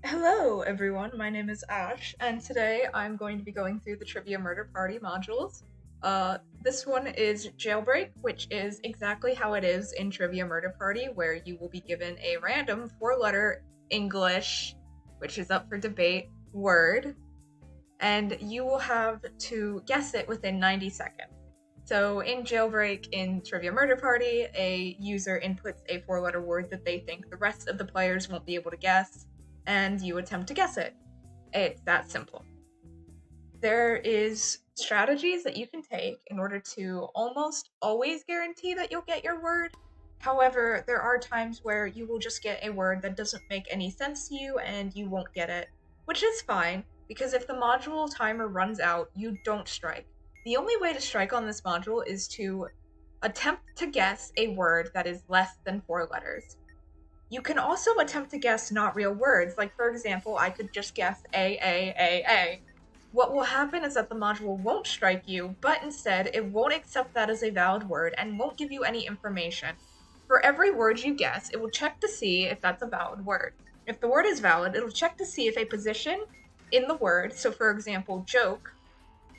Hello, everyone. My name is Ash, and today I'm going to be going through the Trivia Murder Party modules. This one is Jailbreak, which is exactly how it is in Trivia Murder Party, where you will be given a random four-letter English, which is up for debate, word, and you will have to guess it within 90 seconds. So in Jailbreak in Trivia Murder Party, a user inputs a four-letter word that they think the rest of the players won't be able to guess, and you attempt to guess it. It's that simple. There is strategies that you can take in order to almost always guarantee that you'll get your word. However, there are times where you will just get a word that doesn't make any sense to you and you won't get it, which is fine, because if the module timer runs out, you don't strike. The only way to strike on this module is to attempt to guess a word that is less than 4 letters. You can also attempt to guess not real words, like for example, I could just guess A. What will happen is that the module won't strike you, but instead it won't accept that as a valid word and won't give you any information. For every word you guess, it will check to see if that's a valid word. If the word is valid, it'll check to see if a position in the word, so for example, joke,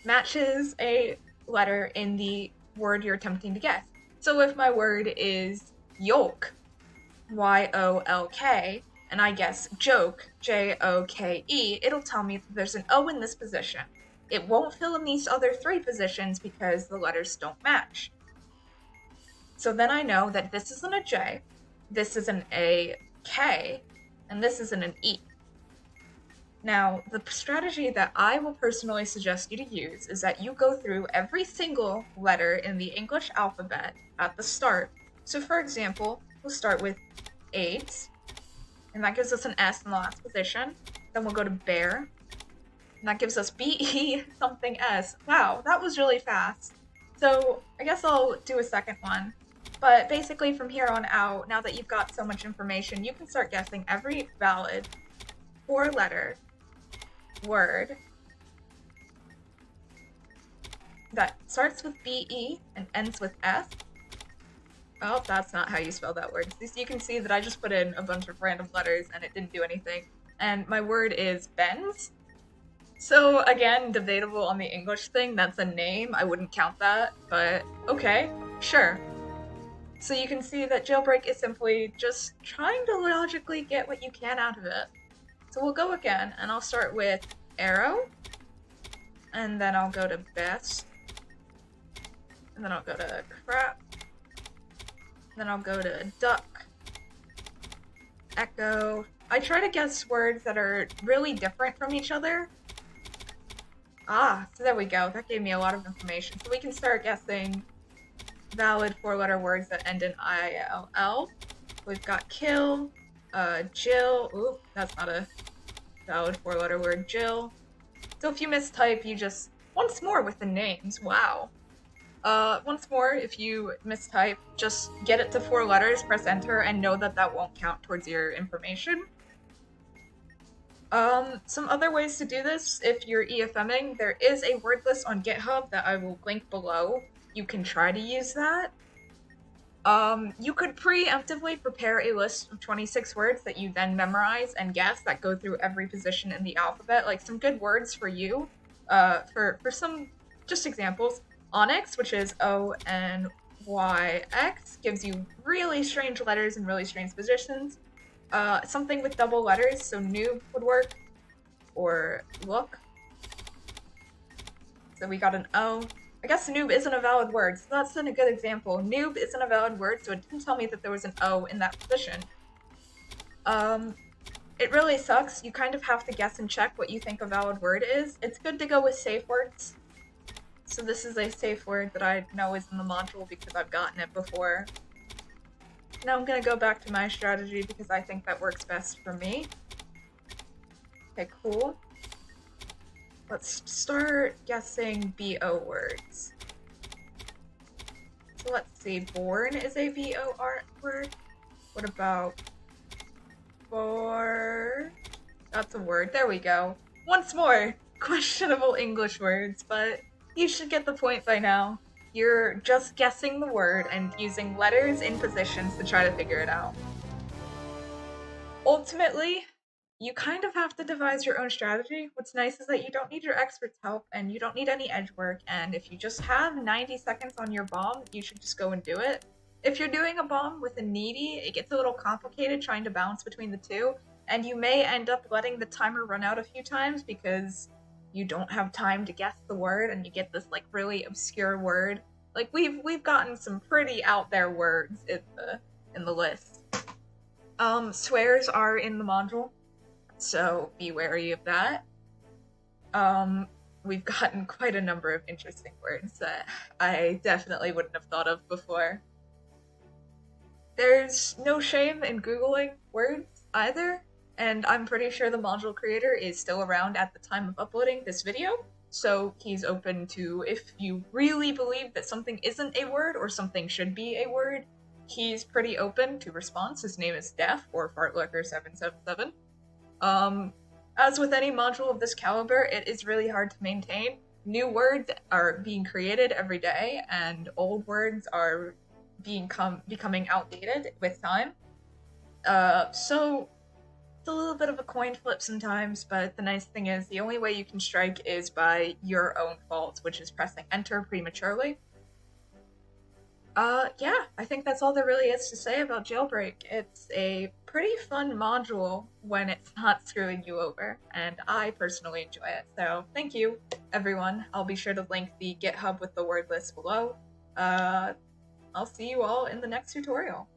matches a letter in the word you're attempting to guess. So if my word is yolk, YOLK, and I guess joke, JOKE, it'll tell me that there's an O in this position. It won't fill in these other 3 positions because the letters don't match. So then I know that this isn't a J, this isn't a K, and this isn't an E. Now, the strategy that I will personally suggest you to use is that you go through every single letter in the English alphabet at the start. So for example, we'll start with AIDS, and that gives us an S in the last position. Then we'll go to bear, and that gives us BE something S. Wow, that was really fast. So I guess I'll do a second one. But basically from here on out, now that you've got so much information, you can start guessing every valid 4-letter word that starts with BE and ends with S. Oh, that's not how you spell that word. You can see that I just put in a bunch of random letters and it didn't do anything. And my word is Benz. So again, debatable on the English thing, that's a name, I wouldn't count that, but okay, sure. So you can see that Jailbreak is simply just trying to logically get what you can out of it. So we'll go again, and I'll start with arrow, and then I'll go to best, and then I'll go to crap, then I'll go to duck, echo. I try to guess words that are really different from each other. So there we go. That gave me a lot of information. So we can start guessing valid 4-letter words that end in ILL. We've got kill, Jill. Ooh, that's not a valid 4-letter word, Jill. So if you mistype, you just, once more with the names, wow. Once more, if you mistype, just get it to 4 letters, press enter, and know that that won't count towards your information. Some other ways to do this, if you're EFMing, there is a word list on GitHub that I will link below. You can try to use that. You could preemptively prepare a list of 26 words that you then memorize and guess that go through every position in the alphabet, like some good words for you. For some, just examples, onyx, which is ONYX, gives you really strange letters in really strange positions. Something with double letters, so noob would work, or look. So we got an O. I guess noob isn't a valid word, so that's a good example. Noob isn't a valid word, so it didn't tell me that there was an O in that position. It really sucks. You kind of have to guess and check what you think a valid word is. It's good to go with safe words. So this is a safe word that I know is in the module because I've gotten it before. Now I'm gonna go back to my strategy because I think that works best for me. Okay, cool. Let's start guessing BO words. So let's see, born is a BOR word. What about bored? That's a word, there we go. Once more, questionable English words, but you should get the point by now. You're just guessing the word and using letters in positions to try to figure it out. Ultimately, You kind of have to devise your own strategy. What's nice is that you don't need your expert's help and you don't need any edge work, and if you just have 90 seconds on your bomb, you should just go and do it. If you're doing a bomb with a needy, it gets a little complicated trying to balance between the two, and you may end up letting the timer run out a few times because you don't have time to guess the word and you get this like really obscure word. Like we've gotten some pretty out there words in the list. Swears are in the module, so be wary of that. Um, we've gotten quite a number of interesting words that I definitely wouldn't have thought of before. There's no shame in Googling words either, and I'm pretty sure the module creator is still around at the time of uploading this video, so he's open to, if you really believe that something isn't a word or something should be a word, he's pretty open to response. His name is Def, or Fartlurker777. As with any module of this caliber, it is really hard to maintain. New words are being created every day, and old words are becoming outdated with time. So it's a little bit of a coin flip sometimes, but the nice thing is the only way you can strike is by your own fault, which is pressing enter prematurely. Yeah, I think that's all there really is to say about Jailbreak. It's a pretty fun module when it's not screwing you over, and I personally enjoy it. So thank you, everyone. I'll be sure to link the GitHub with the word list below. I'll see you all in the next tutorial.